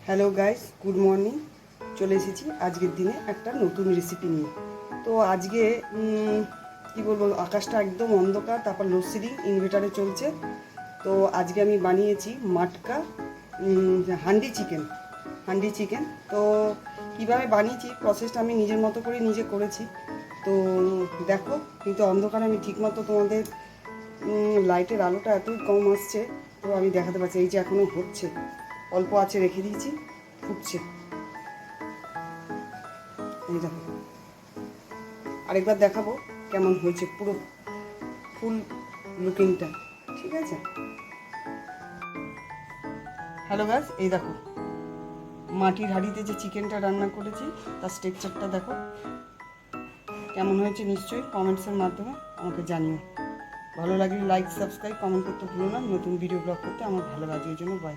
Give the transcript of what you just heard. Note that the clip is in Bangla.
Hello guys, good morning. চলে এসেছি আজকের দিনে একটা নতুন রেসিপি নিয়ে। তো আজকে কী বলবো, আকাশটা একদম অন্ধকার, তারপর লোডশেডিং ইনভার্টারে চলছে। তো আজকে আমি বানিয়েছি মাটকা হান্ডি চিকেন। তো কীভাবে বানিয়েছি প্রসেসটা আমি নিজের মতো করে নিজে করেছি। তো দেখো, কিন্তু অন্ধকারে আমি ঠিকমতো তোমাদের লাইটের আলোটা এতই কম আসছে, তো আমি দেখাতে পারছি। এই যে এখনও হচ্ছে, অল্প আছে রেখে দিয়েছি, ফুটছে। এই দেখো, আরেকবার দেখাবো কেমন হয়েছে পুরো ফুল লুকিংটা। ঠিক আছে, হ্যালো গাইস, এই দেখো মাটির হাঁড়িতে যে চিকেনটা রান্না করেছি তার স্ট্রাকচারটা দেখো কেমন হয়েছে। নিশ্চয়ই কমেন্টসের মাধ্যমে আমাকে জানিও। ভালো লাগলে লাইক, সাবস্ক্রাইব, কমেন্ট করতে ভুলো না। নতুন ভিডিও ব্লগ করতে আমার ভালো লাগে, এই জন্য বাই।